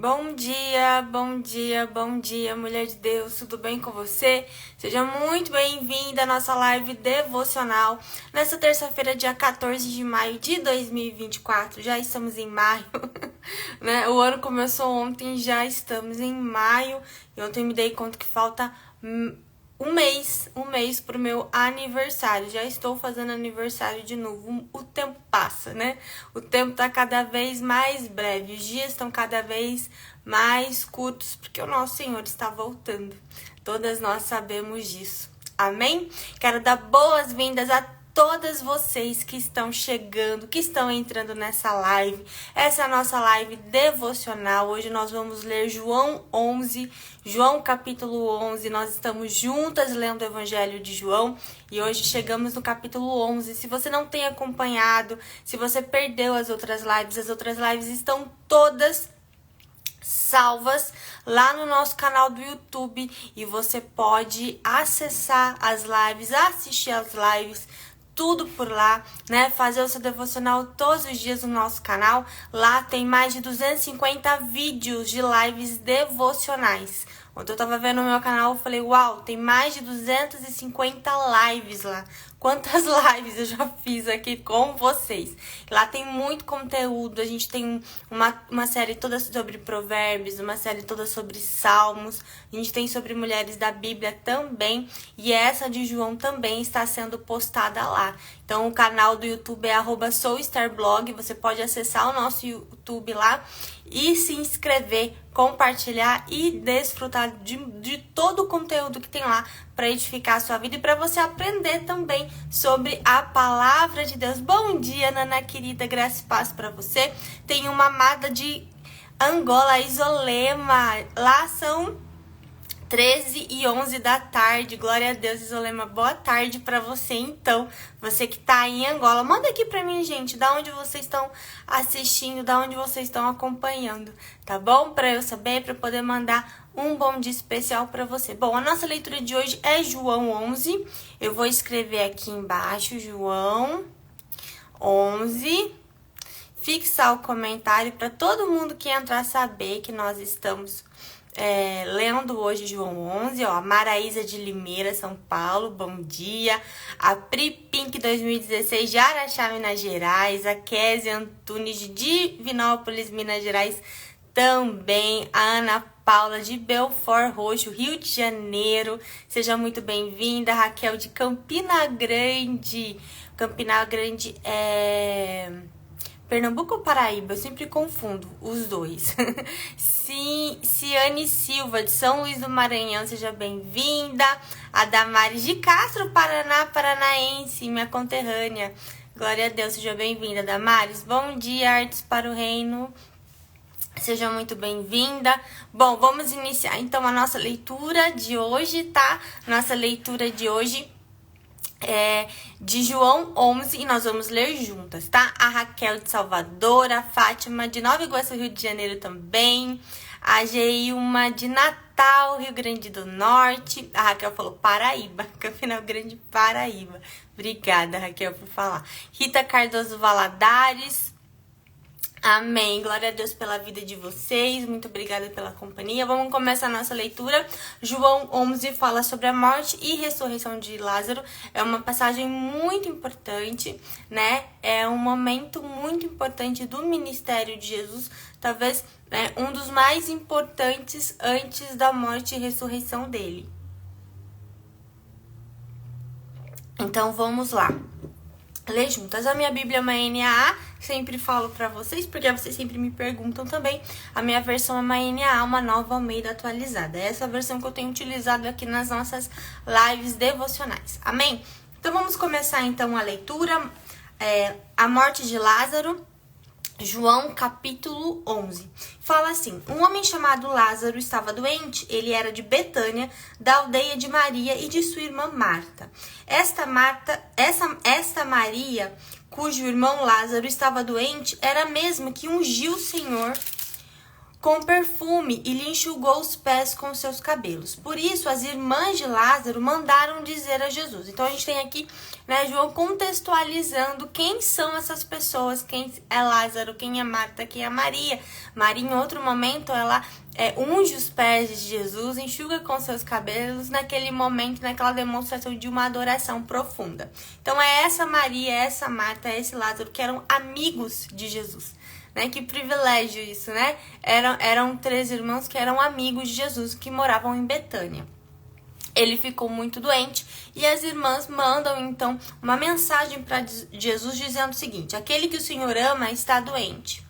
Bom dia, mulher de Deus, tudo bem com você? Seja muito bem-vinda à nossa live devocional. Nessa terça-feira, dia 14 de maio de 2024, já estamos em maio, né? O ano começou ontem, já estamos em maio, e ontem me dei conta que falta um mês pro meu aniversário. Já estou fazendo aniversário de novo. O tempo passa, né? O tempo tá cada vez mais breve. Os dias estão cada vez mais curtos, porque o nosso Senhor está voltando. Todas nós sabemos disso. Amém? Quero dar boas-vindas a todas vocês que estão chegando, que estão entrando nessa live. Essa é a nossa live devocional. Hoje nós vamos ler João 11, João capítulo 11. Nós estamos juntas lendo o Evangelho de João e hoje chegamos no capítulo 11. Se você não tem acompanhado, se você perdeu as outras lives estão todas salvas lá no nosso canal do YouTube e você pode acessar as lives, assistir as lives, tudo por lá, né? Fazer o seu devocional todos os dias no nosso canal. Lá tem mais de 250 vídeos de lives devocionais. Ontem eu tava vendo no meu canal, eu falei, uau, tem mais de 250 lives lá. Quantas lives eu já fiz aqui com vocês. Lá tem muito conteúdo, a gente tem uma série toda sobre provérbios, uma série toda sobre salmos, a gente tem sobre mulheres da Bíblia também, e essa de João também está sendo postada lá. Então o canal do YouTube é @soulstarblog, você pode acessar o nosso YouTube lá e se inscrever, compartilhar e desfrutar de todo o conteúdo que tem lá para edificar a sua vida e para você aprender também sobre a palavra de Deus. Bom dia, Nana querida, graça e paz para você. Tem uma amada de Angola, Isolema. Lá são 13h11 da tarde. Glória a Deus, Isolema. Boa tarde pra você, então. Você que tá aí em Angola. Manda aqui pra mim, gente, da onde vocês estão assistindo, da onde vocês estão acompanhando, tá bom? Pra eu saber, pra eu poder mandar um bom dia especial pra você. Bom, a nossa leitura de hoje é João 11. Eu vou escrever aqui embaixo, João 11. Fixar o comentário pra todo mundo que entrar saber que nós estamos lendo hoje João 11, ó, a Maraísa de Limeira, São Paulo, bom dia. A Pri Pink 2016 de Araxá, Minas Gerais. A Kézia Antunes de Divinópolis, Minas Gerais também. A Ana Paula de Belfort Roxo, Rio de Janeiro, seja muito bem-vinda. Raquel de Campina Grande. Campina Grande é Pernambuco ou Paraíba? Eu sempre confundo os dois. Sim, Ciane Silva, de São Luís do Maranhão, seja bem-vinda. A Damares de Castro, Paraná, paranaense, minha conterrânea. Glória a Deus, seja bem-vinda, Damares. Bom dia, Artes para o Reino. Seja muito bem-vinda. Bom, vamos iniciar então a nossa leitura de hoje, tá? Nossa leitura de hoje de João 11 e nós vamos ler juntas, tá? A Raquel de Salvador, a Fátima de Nova Iguaçu, Rio de Janeiro também, a Geilma de Natal, Rio Grande do Norte, a Raquel falou Paraíba, Campina Grande, Paraíba. Obrigada, Raquel, por falar. Rita Cardoso Valadares. Amém. Glória a Deus pela vida de vocês. Muito obrigada pela companhia. Vamos começar a nossa leitura. João 11 fala sobre a morte e ressurreição de Lázaro. É uma passagem muito importante, né? É um momento muito importante do ministério de Jesus. Talvez um dos mais importantes antes da morte e ressurreição dele. Então, vamos lá. Ler juntas. A minha Bíblia é uma NAA, sempre falo pra vocês, porque vocês sempre me perguntam também. A minha versão é uma NAA, uma Nova Almeida atualizada. É essa versão que eu tenho utilizado aqui nas nossas lives devocionais. Amém? Então vamos começar então a leitura. A morte de Lázaro, João capítulo 11. Fala assim: um homem chamado Lázaro estava doente. Ele era de Betânia, da aldeia de Maria e de sua irmã Marta. Esta Maria, cujo irmão Lázaro estava doente, era a mesma que ungiu o Senhor com perfume e lhe enxugou os pés com seus cabelos. Por isso, as irmãs de Lázaro mandaram dizer a Jesus. Então, a gente tem aqui, né, João contextualizando quem são essas pessoas, quem é Lázaro, quem é Marta, quem é Maria. Maria, em outro momento, ela unge os pés de Jesus, enxuga com seus cabelos, naquele momento, naquela demonstração de uma adoração profunda. Então, é essa Maria, é essa Marta, é esse Lázaro que eram amigos de Jesus. Né? Que privilégio isso, né? Eram 3 irmãos que eram amigos de Jesus, que moravam em Betânia. Ele ficou muito doente e as irmãs mandam, então, uma mensagem para Jesus dizendo o seguinte: aquele que o Senhor ama está doente.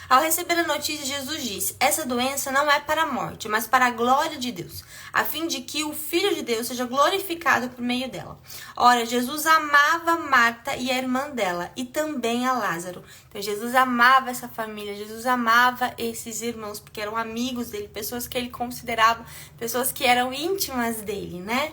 Ao receber a notícia, Jesus disse: essa doença não é para a morte, mas para a glória de Deus, a fim de que o Filho de Deus seja glorificado por meio dela. Ora, Jesus amava Marta e a irmã dela, e também a Lázaro. Então, Jesus amava essa família, Jesus amava esses irmãos, porque eram amigos dele, pessoas que ele considerava, pessoas que eram íntimas dele, né?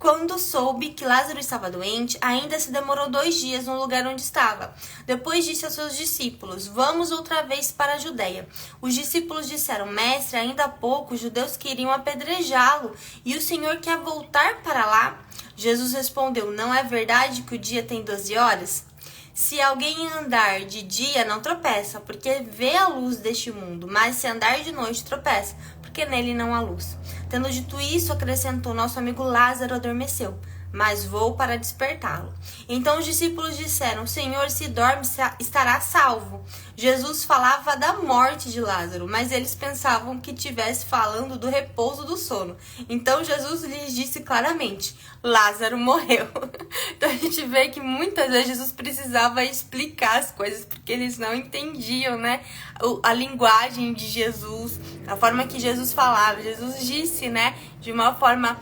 Quando soube que Lázaro estava doente, ainda se demorou 2 dias no lugar onde estava. Depois disse aos seus discípulos: vamos outra vez para a Judeia. Os discípulos disseram: mestre, ainda há pouco os judeus queriam apedrejá-lo, e o Senhor quer voltar para lá? Jesus respondeu: não é verdade que o dia tem 12 horas? Se alguém andar de dia, não tropeça, porque vê a luz deste mundo, mas se andar de noite, tropeça, porque nele não há luz. Tendo dito isso, acrescentou: nosso amigo Lázaro adormeceu, mas vou para despertá-lo. Então os discípulos disseram: Senhor, se dorme, estará salvo. Jesus falava da morte de Lázaro, mas eles pensavam que estivesse falando do repouso do sono. Então Jesus lhes disse claramente: Lázaro morreu. Então a gente vê que muitas vezes Jesus precisava explicar as coisas, porque eles não entendiam, né, a linguagem de Jesus, a forma que Jesus falava. Jesus disse, né, de uma forma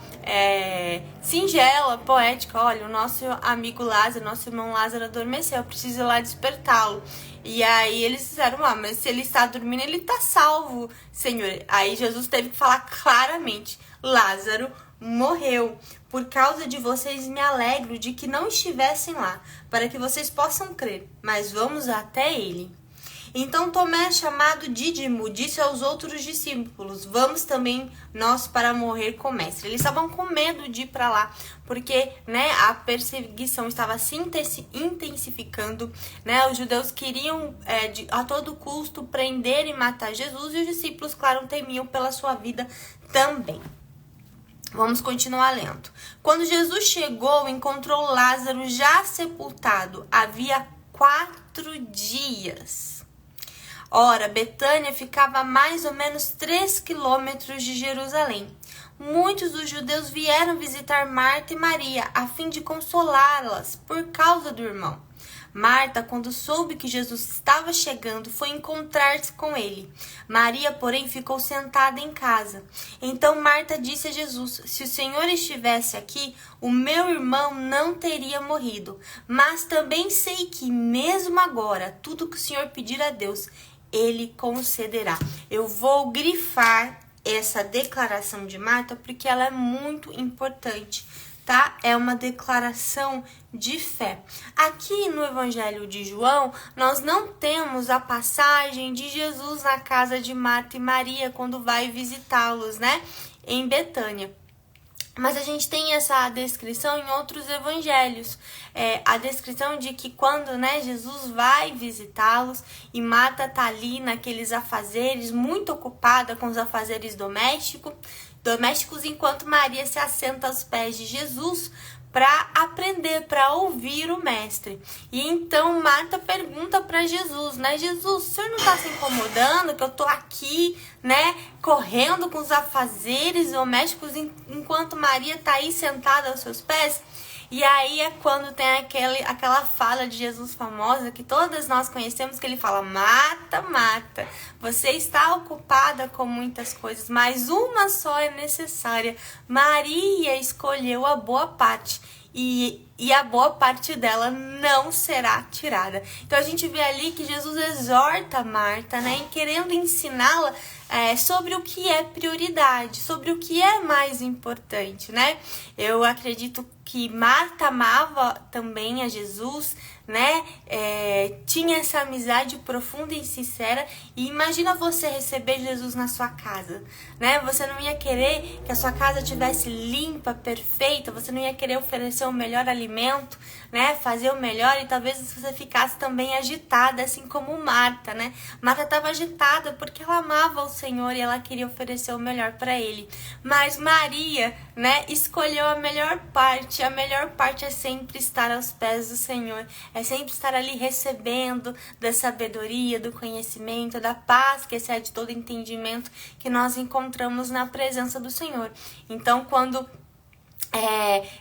singela, poética: olha, o nosso amigo Lázaro, nosso irmão Lázaro adormeceu, eu preciso ir lá despertá-lo. E aí eles disseram: mas se ele está dormindo, ele está salvo, Senhor. Aí Jesus teve que falar claramente: Lázaro morreu. Por causa de vocês me alegro de que não estivessem lá, para que vocês possam crer, mas vamos até ele. Então Tomé, chamado Dídimo, disse aos outros discípulos: vamos também nós para morrer com o mestre. Eles estavam com medo de ir para lá, porque, né, a perseguição estava se intensificando, né? Os judeus queriam a todo custo prender e matar Jesus, e os discípulos, claro, temiam pela sua vida também. Vamos continuar lendo. Quando Jesus chegou, encontrou Lázaro já sepultado. Havia 4 dias. Ora, Betânia ficava a mais ou menos 3 quilômetros de Jerusalém. Muitos dos judeus vieram visitar Marta e Maria, a fim de consolá-las por causa do irmão. Marta, quando soube que Jesus estava chegando, foi encontrar-se com ele. Maria, porém, ficou sentada em casa. Então Marta disse a Jesus: se o Senhor estivesse aqui, o meu irmão não teria morrido. Mas também sei que, mesmo agora, tudo que o Senhor pedir a Deus, ele concederá. Eu vou grifar essa declaração de Marta porque ela é muito importante, tá? É uma declaração de fé. Aqui no Evangelho de João, nós não temos a passagem de Jesus na casa de Marta e Maria quando vai visitá-los, né, em Betânia. Mas a gente tem essa descrição em outros evangelhos. A descrição de que quando, né, Jesus vai visitá-los e Marta tá ali naqueles afazeres, muito ocupada com os afazeres domésticos, enquanto Maria se assenta aos pés de Jesus para aprender, para ouvir o mestre. E então Marta pergunta para Jesus, né? Jesus, o senhor não está se incomodando que eu tô aqui, né, correndo com os afazeres domésticos enquanto Maria tá aí sentada aos seus pés? E aí é quando tem aquela fala de Jesus famosa que todas nós conhecemos, que ele fala: Marta, Marta, você está ocupada com muitas coisas, mas uma só é necessária. Maria escolheu a boa parte e a boa parte dela não será tirada. Então a gente vê ali que Jesus exorta Marta, né, querendo ensiná-la sobre o que é prioridade, sobre o que é mais importante, né? Eu acredito que Marta amava também a Jesus, né, tinha essa amizade profunda e sincera. E imagina você receber Jesus na sua casa, né? Você não ia querer que a sua casa tivesse limpa, perfeita, você não ia querer oferecer o melhor alimento, né, fazer o melhor, e talvez você ficasse também agitada, assim como Marta, né? Marta estava agitada porque ela amava o Senhor e ela queria oferecer o melhor para ele. Mas Maria, né, escolheu a melhor parte. A melhor parte é sempre estar aos pés do Senhor, é sempre estar ali recebendo da sabedoria, do conhecimento, da paz que excede todo entendimento que nós encontramos na presença do Senhor. Então, quando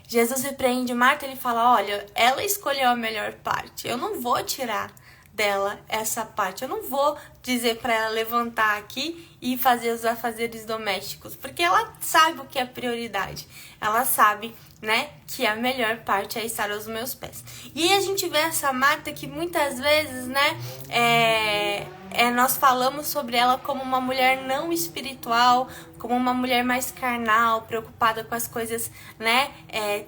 Jesus repreende Marta, ele fala: olha, ela escolheu a melhor parte, eu não vou tirar dela essa parte, eu não vou dizer para ela levantar aqui e fazer os afazeres domésticos, porque ela sabe o que é prioridade, ela sabe, né, que a melhor parte é estar aos meus pés. E aí a gente vê essa Marta que muitas vezes, né, nós falamos sobre ela como uma mulher não espiritual, como uma mulher mais carnal, preocupada com as coisas, né,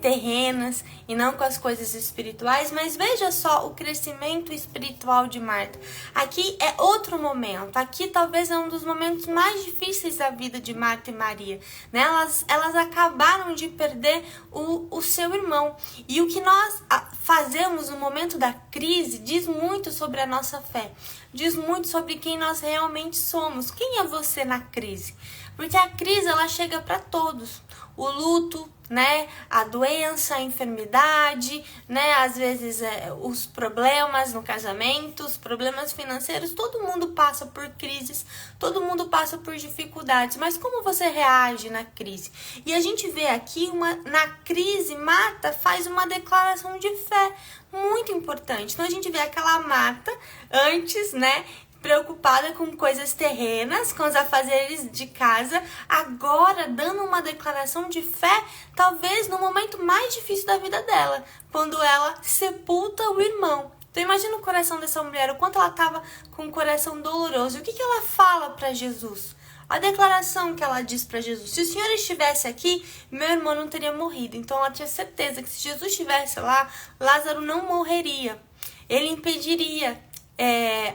terrenas e não com as coisas espirituais. Mas veja só o crescimento espiritual de Marta. Aqui é outro momento. Aqui talvez é um dos momentos mais difíceis da vida de Marta e Maria, né? Elas acabaram de perder o seu irmão. E o que nós fazemos no momento da crise diz muito sobre a nossa fé. Diz muito sobre quem nós realmente somos. Quem é você na crise? Porque a crise, ela chega para todos. O luto, né, a doença, a enfermidade, né, às vezes os problemas no casamento, os problemas financeiros, todo mundo passa por crises, todo mundo passa por dificuldades, mas como você reage na crise? E a gente vê aqui, na crise, Marta faz uma declaração de fé muito importante. Então a gente vê aquela Marta antes, né, preocupada com coisas terrenas, com os afazeres de casa, agora dando uma declaração de fé, talvez no momento mais difícil da vida dela, quando ela sepulta o irmão. Então imagina o coração dessa mulher, o quanto ela estava com um coração doloroso. E o que ela fala para Jesus? A declaração que ela diz para Jesus: se o Senhor estivesse aqui, meu irmão não teria morrido. Então ela tinha certeza que se Jesus estivesse lá, Lázaro não morreria. Ele impediria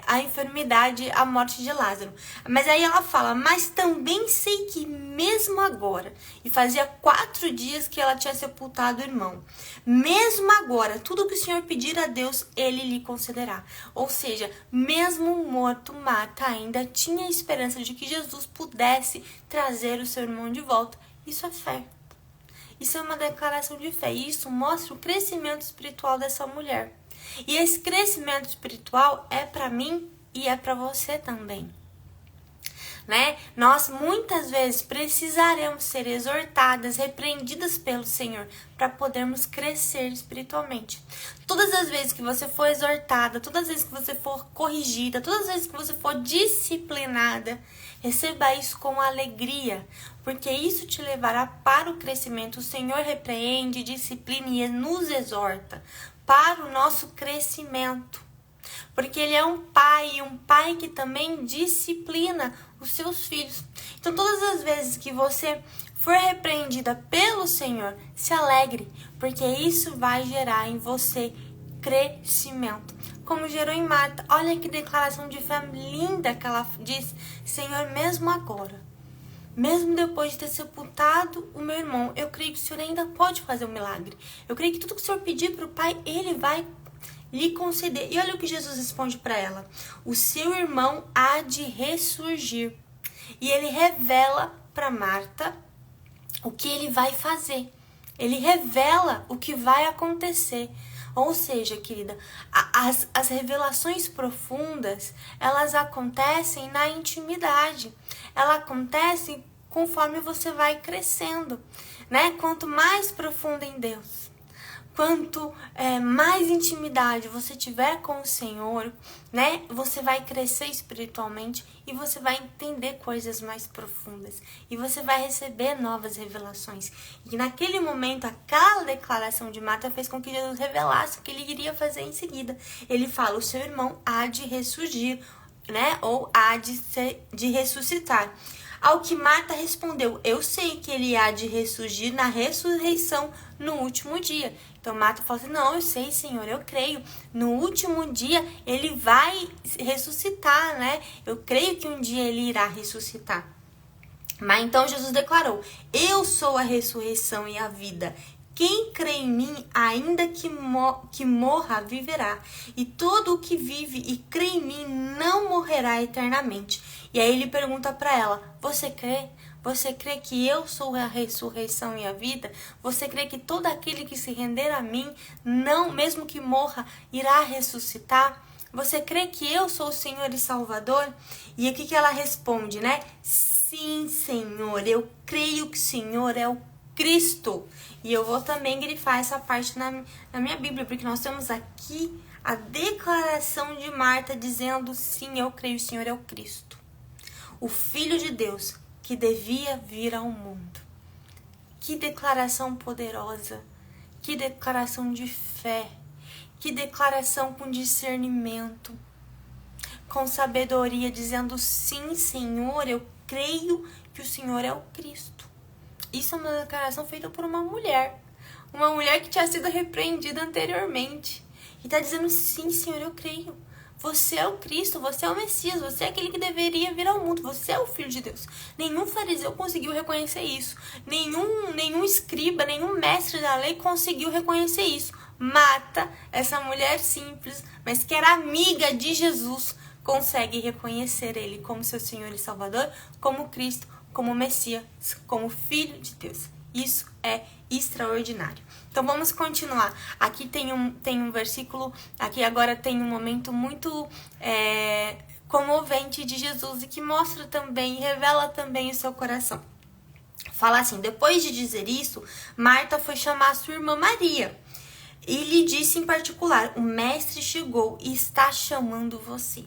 a enfermidade, a morte de Lázaro. Mas aí ela fala: mas também sei que mesmo agora, e fazia 4 dias que ela tinha sepultado o irmão, mesmo agora, tudo que o Senhor pedir a Deus, Ele lhe concederá. Ou seja, mesmo morto, Marta ainda tinha esperança de que Jesus pudesse trazer o seu irmão de volta. Isso é fé. Isso é uma declaração de fé. E isso mostra o crescimento espiritual dessa mulher. E esse crescimento espiritual é para mim e é para você também, né? Nós muitas vezes precisaremos ser exortadas, repreendidas pelo Senhor para podermos crescer espiritualmente. Todas as vezes que você for exortada, todas as vezes que você for corrigida, todas as vezes que você for disciplinada, receba isso com alegria, porque isso te levará para o crescimento. O Senhor repreende, disciplina e nos exorta para o nosso crescimento, porque Ele é um pai que também disciplina os seus filhos. Então todas as vezes que você for repreendida pelo Senhor, se alegre, porque isso vai gerar em você crescimento, como gerou em Marta. Olha que declaração de fé linda que ela diz: Senhor, mesmo agora, mesmo depois de ter sepultado o meu irmão, eu creio que o Senhor ainda pode fazer um milagre. Eu creio que tudo que o Senhor pedir para o Pai, Ele vai lhe conceder. E olha o que Jesus responde para ela: o seu irmão há de ressurgir. E Ele revela para Marta o que Ele vai fazer. Ele revela o que vai acontecer. Ou seja, querida, as revelações profundas, elas acontecem na intimidade. Elas acontecem conforme você vai crescendo, né? Quanto mais profundo em Deus, quanto mais intimidade você tiver com o Senhor, né? Você vai crescer espiritualmente e você vai entender coisas mais profundas. E você vai receber novas revelações. E naquele momento, aquela declaração de Marta fez com que Jesus revelasse o que Ele iria fazer em seguida. Ele fala: o seu irmão há de ressurgir, né? Ou há de ressuscitar. Ao que Marta respondeu: eu sei que ele há de ressurgir na ressurreição no último dia. Então Marta fala assim, não, eu sei, Senhor, eu creio. No último dia ele vai ressuscitar, né? Eu creio que um dia ele irá ressuscitar. Mas então Jesus declarou, eu sou a ressurreição e a vida. Quem crê em mim, ainda que morra, viverá. E todo o que vive e crê em mim não morrerá eternamente. E aí ele pergunta para ela, você crê? Você crê que eu sou a ressurreição e a vida? Você crê que todo aquele que se render a mim, não, mesmo que morra, irá ressuscitar? Você crê que eu sou o Senhor e Salvador? E aqui que ela responde, né? Sim, Senhor, eu creio que o Senhor é o Cristo. E eu vou também grifar essa parte na minha Bíblia, porque nós temos aqui a declaração de Marta dizendo, sim, eu creio que o Senhor é o Cristo. O Filho de Deus que devia vir ao mundo. Que declaração poderosa, que declaração de fé, que declaração com discernimento, com sabedoria, dizendo sim, Senhor, eu creio que o Senhor é o Cristo. Isso é uma declaração feita por uma mulher que tinha sido repreendida anteriormente, e está dizendo sim, Senhor, eu creio. Você é o Cristo, você é o Messias, você é aquele que deveria vir ao mundo, você é o Filho de Deus. Nenhum fariseu conseguiu reconhecer isso. Nenhum escriba, nenhum mestre da lei conseguiu reconhecer isso. Marta, essa mulher simples, mas que era amiga de Jesus, consegue reconhecer ele como seu Senhor e Salvador, como Cristo, como Messias, como Filho de Deus. Isso é extraordinário. Então vamos continuar. Aqui tem um versículo, aqui agora tem um momento muito comovente de Jesus e que mostra também, revela também o seu coração. Fala assim, depois de dizer isso, Marta foi chamar sua irmã Maria e lhe disse em particular, o mestre chegou e está chamando você.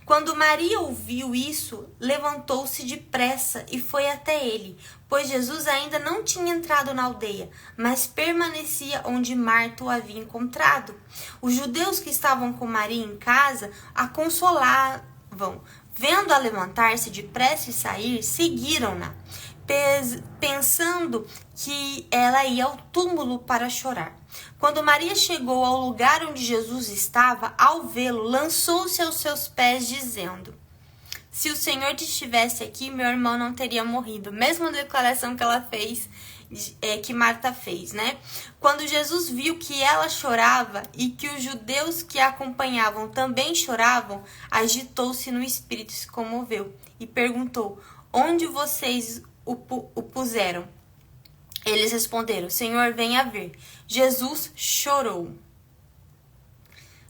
Quando Maria ouviu isso, levantou-se depressa e foi até ele, pois Jesus ainda não tinha entrado na aldeia, mas permanecia onde Marta o havia encontrado. Os judeus que estavam com Maria em casa a consolavam. Vendo-a levantar-se depressa e sair, seguiram-na, pensando que ela ia ao túmulo para chorar. Quando Maria chegou ao lugar onde Jesus estava, ao vê-lo, lançou-se aos seus pés, dizendo, se o Senhor estivesse aqui, meu irmão não teria morrido. Mesma declaração que ela fez, que Marta fez, né? Quando Jesus viu que ela chorava e que os judeus que a acompanhavam também choravam, agitou-se no espírito e se comoveu e perguntou, onde vocês o puseram? Eles responderam, Senhor, venha ver. Jesus chorou.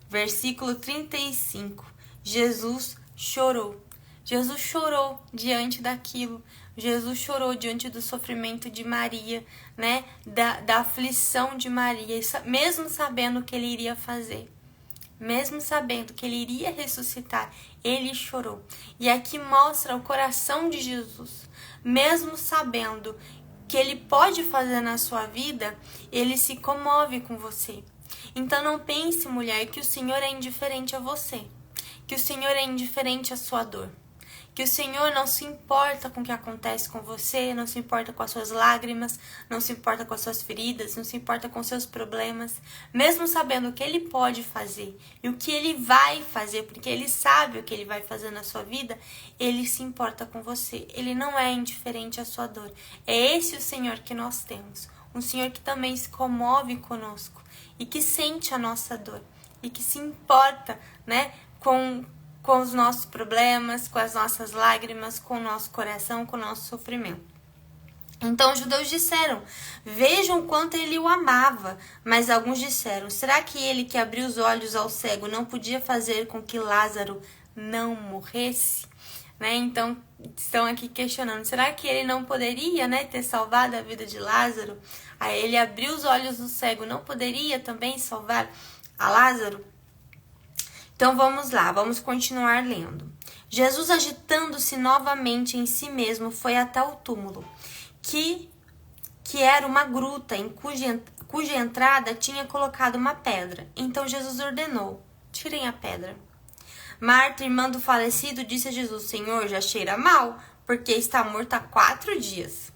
Versículo 35. Jesus chorou. Jesus chorou diante daquilo. Jesus chorou diante do sofrimento de Maria, né? Da aflição de Maria, mesmo sabendo o que ele iria fazer. Mesmo sabendo que ele iria ressuscitar, ele chorou. E aqui mostra o coração de Jesus. Mesmo sabendo que ele pode fazer na sua vida, ele se comove com você. Então não pense, mulher, que o Senhor é indiferente a você, que o Senhor é indiferente à sua dor, que o Senhor não se importa com o que acontece com você, não se importa com as suas lágrimas, não se importa com as suas feridas, não se importa com os seus problemas, mesmo sabendo o que ele pode fazer e o que ele vai fazer, porque ele sabe o que ele vai fazer na sua vida, ele se importa com você, ele não é indiferente à sua dor. É esse o Senhor que nós temos, um Senhor que também se comove conosco e que sente a nossa dor e que se importa, né, com os nossos problemas, com as nossas lágrimas, com o nosso coração, com o nosso sofrimento. Então os judeus disseram, vejam quanto ele o amava. Mas alguns disseram, será que ele que abriu os olhos ao cego não podia fazer com que Lázaro não morresse? Né? Então estão aqui questionando, será que ele não poderia, né, ter salvado a vida de Lázaro? Aí ele abriu os olhos do cego, não poderia também salvar a Lázaro? Então vamos lá, vamos continuar lendo. Jesus, agitando-se novamente em si mesmo, foi até o túmulo, que era uma gruta em cuja entrada tinha colocado uma pedra. Então Jesus ordenou, tirem a pedra. Marta, irmã do falecido, disse a Jesus, Senhor, já cheira mal, porque está morto há 4 dias.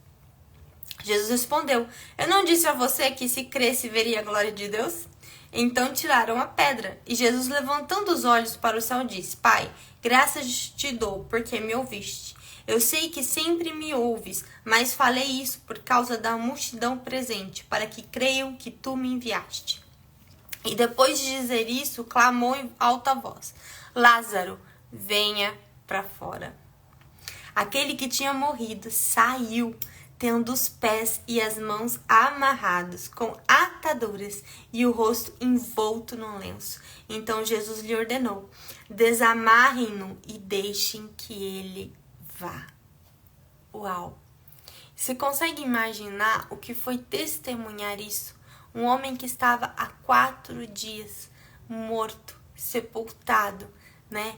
Jesus respondeu: eu não disse a você que se cresce veria a glória de Deus? Então tiraram a pedra. E Jesus, levantando os olhos para o céu, disse: Pai, graças te dou, porque me ouviste. Eu sei que sempre me ouves, mas falei isso por causa da multidão presente, para que creiam que tu me enviaste. E depois de dizer isso, clamou em alta voz: Lázaro, venha para fora. Aquele que tinha morrido saiu, tendo os pés e as mãos amarrados com ataduras e o rosto envolto num lenço. Então Jesus lhe ordenou: desamarrem-no e deixem que ele vá. Uau! Você consegue imaginar o que foi testemunhar isso? Um homem que estava há 4 dias morto, sepultado, né?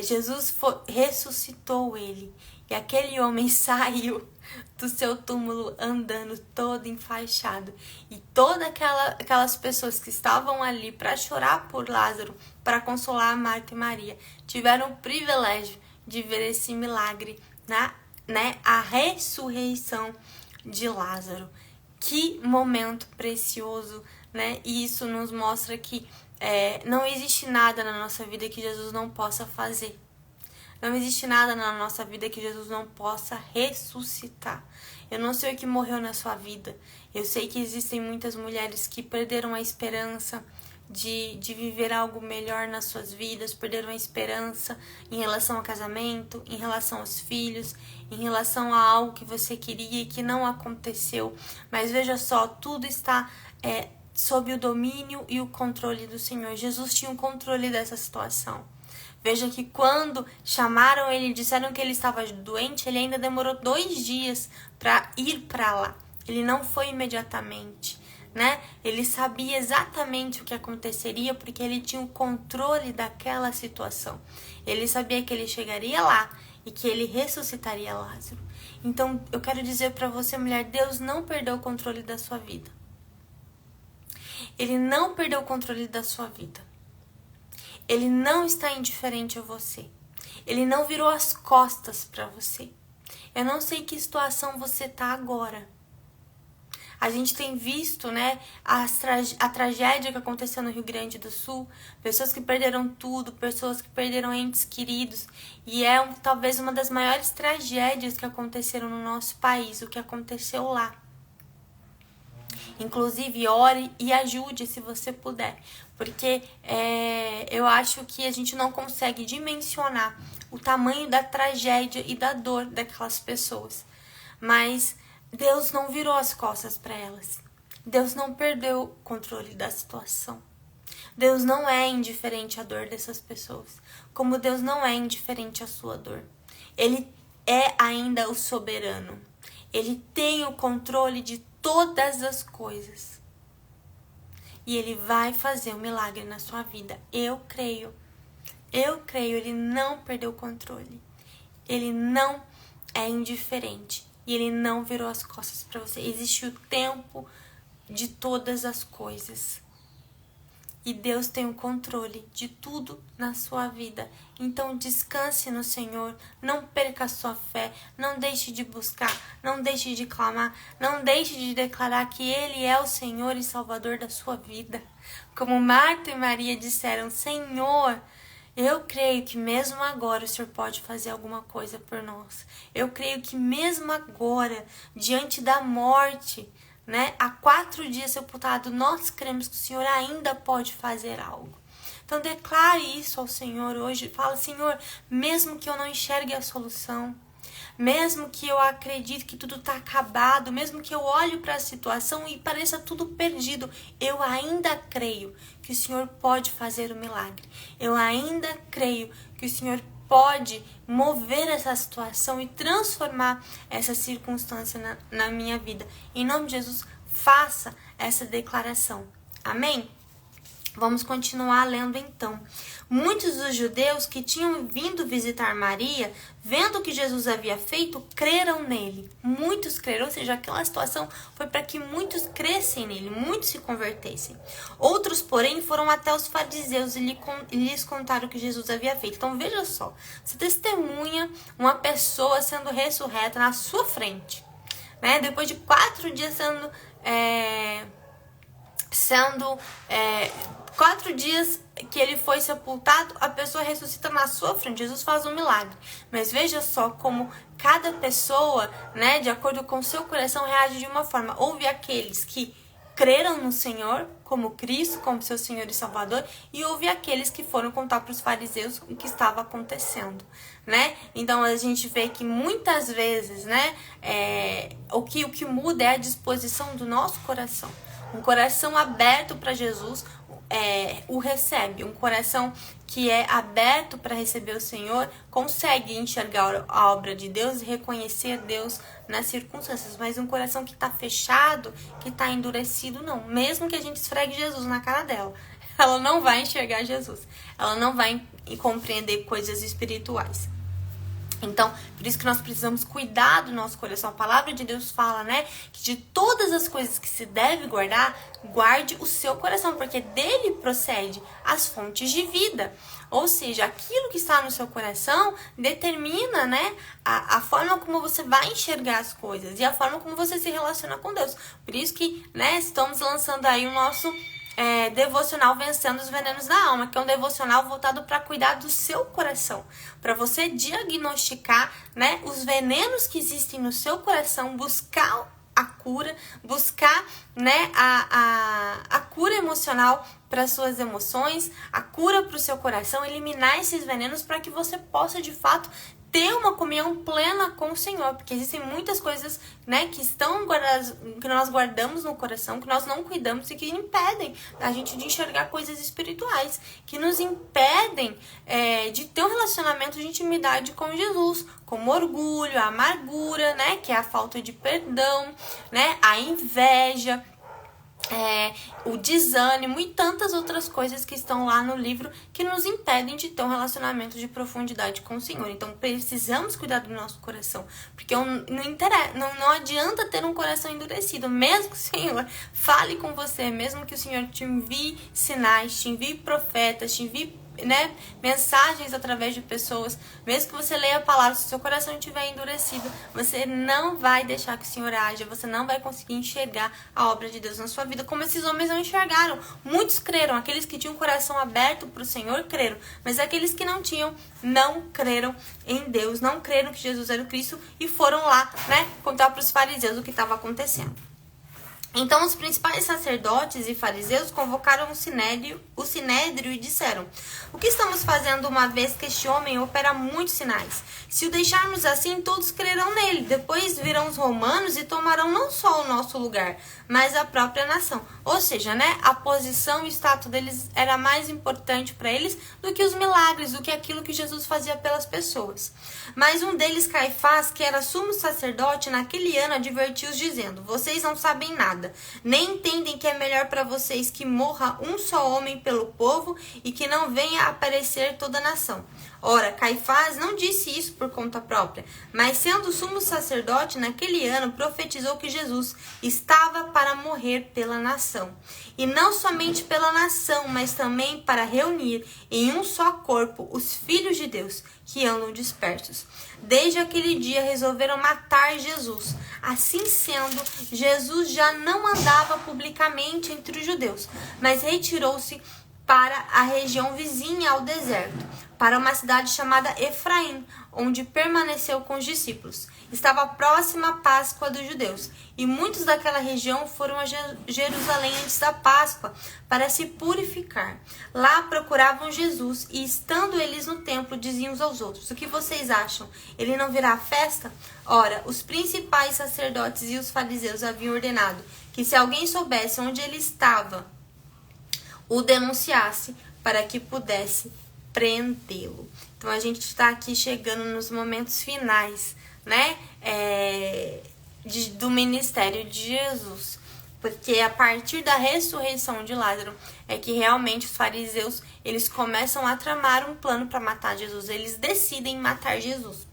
Jesus ressuscitou ele. E aquele homem saiu do seu túmulo andando todo enfaixado. E todas aquelas pessoas que estavam ali para chorar por Lázaro, para consolar Marta e Maria, tiveram o privilégio de ver esse milagre, né? A ressurreição de Lázaro. Que momento precioso, né? E isso nos mostra que não existe nada na nossa vida que Jesus não possa fazer. Não existe nada na nossa vida que Jesus não possa ressuscitar. Eu não sei o que morreu na sua vida. Eu sei que existem muitas mulheres que perderam a esperança de viver algo melhor nas suas vidas, perderam a esperança em relação ao casamento, em relação aos filhos, em relação a algo que você queria e que não aconteceu. Mas veja só, tudo está sob o domínio e o controle do Senhor. Jesus tinha o controle dessa situação. Veja que quando chamaram ele e disseram que ele estava doente, ele ainda demorou 2 dias para ir para lá. Ele não foi imediatamente, né? Ele sabia exatamente o que aconteceria porque ele tinha o controle daquela situação. Ele sabia que ele chegaria lá e que ele ressuscitaria Lázaro. Então, eu quero dizer para você, mulher, Deus não perdeu o controle da sua vida. Ele não perdeu o controle da sua vida. Ele não está indiferente a você. Ele não virou as costas para você. Eu não sei que situação você está agora. A gente tem visto, né, a tragédia que aconteceu no Rio Grande do Sul. Pessoas que perderam tudo, pessoas que perderam entes queridos. E talvez uma das maiores tragédias que aconteceram no nosso país, o que aconteceu lá. Inclusive, ore e ajude se você puder. Porque eu acho que a gente não consegue dimensionar o tamanho da tragédia e da dor daquelas pessoas. Mas Deus não virou as costas para elas. Deus não perdeu o controle da situação. Deus não é indiferente à dor dessas pessoas. Como Deus não é indiferente à sua dor. Ele é ainda o soberano. Ele tem o controle de todas as coisas. E Ele vai fazer um milagre na sua vida. Eu creio. Ele não perdeu o controle. Ele não é indiferente. E Ele não virou as costas para você. Existe o tempo de todas as coisas. E Deus tem o controle de tudo na sua vida. Então descanse no Senhor, não perca a sua fé, não deixe de buscar, não deixe de clamar, não deixe de declarar que Ele é o Senhor e Salvador da sua vida. Como Marta e Maria disseram: Senhor, eu creio que mesmo agora o Senhor pode fazer alguma coisa por nós. Eu creio que mesmo agora, diante da morte, né, há 4 dias sepultado, nós cremos que o Senhor ainda pode fazer algo. Então declare isso ao Senhor hoje. Fala: Senhor, mesmo que eu não enxergue a solução, mesmo que eu acredite que tudo está acabado, mesmo que eu olhe para a situação e pareça tudo perdido, eu ainda creio que o Senhor pode fazer o milagre. Eu ainda creio que o Senhor pode mover essa situação e transformar essa circunstância na minha vida. Em nome de Jesus, faça essa declaração. Amém? Vamos continuar lendo então. Muitos dos judeus que tinham vindo visitar Maria, vendo o que Jesus havia feito, creram nele. Muitos creram, ou seja, aquela situação foi para que muitos crescem nele, muitos se convertessem. Outros, porém, foram até os fariseus e lhes contaram o que Jesus havia feito. Então veja só, você testemunha uma pessoa sendo ressurreta na sua frente, né? Depois de 4 dias sendo 4 dias que ele foi sepultado, a pessoa ressuscita na sua frente. Jesus faz um milagre. Mas veja só como cada pessoa, né, de acordo com o seu coração, reage de uma forma. Houve aqueles que creram no Senhor como Cristo, como seu Senhor e Salvador, e houve aqueles que foram contar para os fariseus o que estava acontecendo, né? Então a gente vê que muitas vezes, né, o que muda é a disposição do nosso coração. Um coração aberto para Jesus o recebe. Um coração que é aberto para receber o Senhor consegue enxergar a obra de Deus e reconhecer Deus nas circunstâncias. Mas um coração que está fechado, que está endurecido, não. Mesmo que a gente esfregue Jesus na cara dela, ela não vai enxergar Jesus. Ela não vai compreender coisas espirituais. Então, por isso que nós precisamos cuidar do nosso coração. A palavra de Deus fala, né, que de todas as coisas que se deve guardar, guarde o seu coração, porque dele procede as fontes de vida. Ou seja, aquilo que está no seu coração determina, né, a forma como você vai enxergar as coisas e a forma como você se relaciona com Deus. Por isso que, né, estamos lançando aí o nosso devocional Vencendo os Venenos da Alma, que é um devocional voltado para cuidar do seu coração, para você diagnosticar, né, os venenos que existem no seu coração, buscar a cura, buscar, né, a cura emocional para suas emoções, a cura para o seu coração, eliminar esses venenos para que você possa de fato ter uma comunhão plena com o Senhor, porque existem muitas coisas, né, que estão guardadas, que nós guardamos no coração, que nós não cuidamos e que impedem a gente de enxergar coisas espirituais, que nos impedem de ter um relacionamento de intimidade com Jesus, como orgulho, a amargura, né, que é a falta de perdão, né, a inveja, o desânimo e tantas outras coisas que estão lá no livro que nos impedem de ter um relacionamento de profundidade com o Senhor. Então precisamos cuidar do nosso coração, porque não adianta ter um coração endurecido, mesmo que o Senhor fale com você, mesmo que o Senhor te envie sinais, te envie profetas, te envie, né, mensagens através de pessoas, mesmo que você leia a palavra, se o seu coração estiver endurecido, você não vai deixar que o Senhor haja, você não vai conseguir enxergar a obra de Deus na sua vida, como esses homens não enxergaram. Muitos creram, aqueles que tinham o coração aberto para o Senhor creram, mas aqueles que não tinham, não creram em Deus, não creram que Jesus era o Cristo e foram lá, né, contar para os fariseus o que estava acontecendo. Então os principais sacerdotes e fariseus convocaram o sinédrio e disseram: o que estamos fazendo uma vez que este homem opera muitos sinais? Se o deixarmos assim, todos crerão nele. Depois virão os romanos e tomarão não só o nosso lugar, mas a própria nação. Ou seja, né, a posição e o status deles era mais importante para eles do que os milagres, do que aquilo que Jesus fazia pelas pessoas. Mas um deles, Caifás, que era sumo sacerdote, naquele ano advertiu-os dizendo: vocês não sabem nada, nem entendem que é melhor para vocês que morra um só homem pelo povo e que não venha a perecer toda a nação. Ora, Caifás não disse isso por conta própria, mas sendo sumo sacerdote naquele ano, profetizou que Jesus estava para morrer pela nação. E não somente pela nação, mas também para reunir em um só corpo os filhos de Deus que andam dispersos. Desde aquele dia resolveram matar Jesus. Assim sendo, Jesus já não andava publicamente entre os judeus, mas retirou-se para a região vizinha ao deserto, para uma cidade chamada Efraim, onde permaneceu com os discípulos. Estava próxima a Páscoa dos judeus, e muitos daquela região foram a Jerusalém antes da Páscoa para se purificar. Lá procuravam Jesus, e estando eles no templo, diziam uns aos outros: o que vocês acham? Ele não virá à festa? Ora, os principais sacerdotes e os fariseus haviam ordenado que, se alguém soubesse onde ele estava, o denunciasse para que pudesse prendê-lo. Então a gente está aqui chegando nos momentos finais, né, do ministério de Jesus, porque a partir da ressurreição de Lázaro é que realmente os fariseus, eles começam a tramar um plano para matar Jesus. Eles decidem matar Jesus.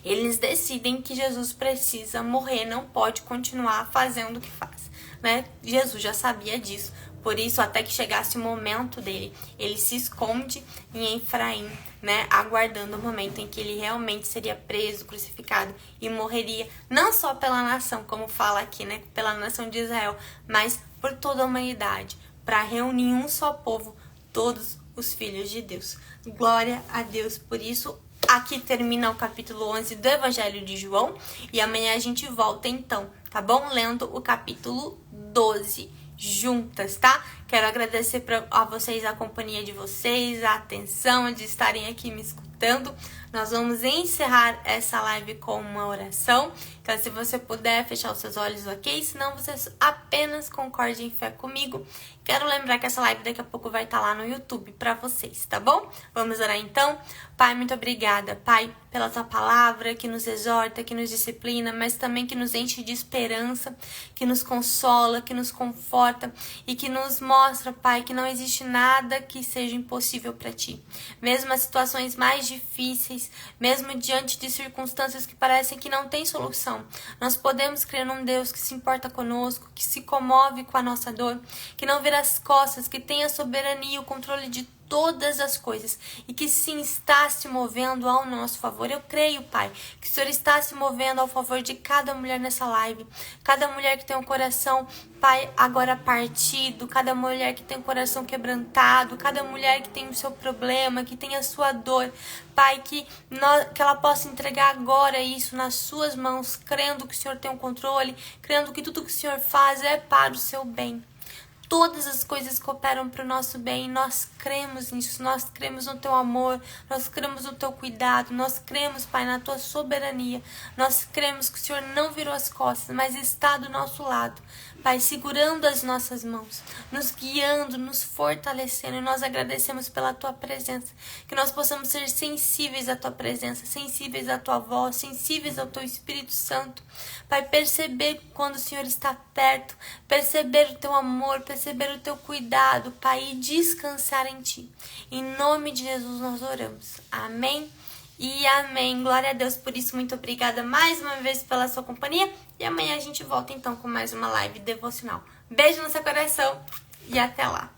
Eles decidem que Jesus precisa morrer, não pode continuar fazendo o que faz, né? Jesus já sabia disso, Por isso, até que chegasse o momento dele, ele se esconde em Efraim, né? Aguardando o momento em que ele realmente seria preso, crucificado e morreria, não só pela nação, como fala aqui, né? Pela nação de Israel, mas por toda a humanidade, para reunir em um só povo todos os filhos de Deus. Glória a Deus por isso. Aqui termina o capítulo 11 do Evangelho de João. E amanhã a gente volta então, tá bom? Lendo o capítulo 12 juntas, tá? Quero agradecer a vocês a companhia de vocês, a atenção de estarem aqui me escutando. Nós vamos encerrar essa live com uma oração. Então, se você puder fechar os seus olhos, ok? Senão, você apenas concorde em fé comigo. Quero lembrar que essa live daqui a pouco vai estar lá no YouTube pra vocês, tá bom? Vamos orar então? Pai, muito obrigada, Pai, pela tua palavra que nos exorta, que nos disciplina, mas também que nos enche de esperança, que nos consola, que nos conforta e que nos mostra, Pai, que não existe nada que seja impossível para ti. Mesmo as situações mais difíceis, mesmo diante de circunstâncias que parecem que não têm solução, nós podemos crer num Deus que se importa conosco, que se comove com a nossa dor, que não vira as costas, que tem a soberania e o controle de todas as coisas e que sim está se movendo ao nosso favor. Eu creio, Pai, que o Senhor está se movendo ao favor de cada mulher nessa live, cada mulher que tem um coração, Pai, agora partido, cada mulher que tem um coração quebrantado, cada mulher que tem o seu problema, que tem a sua dor, Pai, que ela possa entregar agora isso nas suas mãos, crendo que o Senhor tem o controle, crendo que tudo que o Senhor faz é para o seu bem. Todas as coisas cooperam para o nosso bem. Nós cremos nisso, nós cremos no teu amor, nós cremos no teu cuidado, nós cremos, Pai, na tua soberania. Nós cremos que o Senhor não virou as costas, mas está do nosso lado, Pai, segurando as nossas mãos, nos guiando, nos fortalecendo. E nós agradecemos pela tua presença, que nós possamos ser sensíveis à tua presença, sensíveis à tua voz, sensíveis ao teu Espírito Santo. Pai, perceber quando o Senhor está perto, perceber o teu amor, perceber o teu cuidado, Pai, e descansar em ti. Em nome de Jesus nós oramos. Amém e amém. Glória a Deus por isso. Muito obrigada mais uma vez pela sua companhia. E amanhã a gente volta então com mais uma live devocional. Beijo no seu coração e até lá.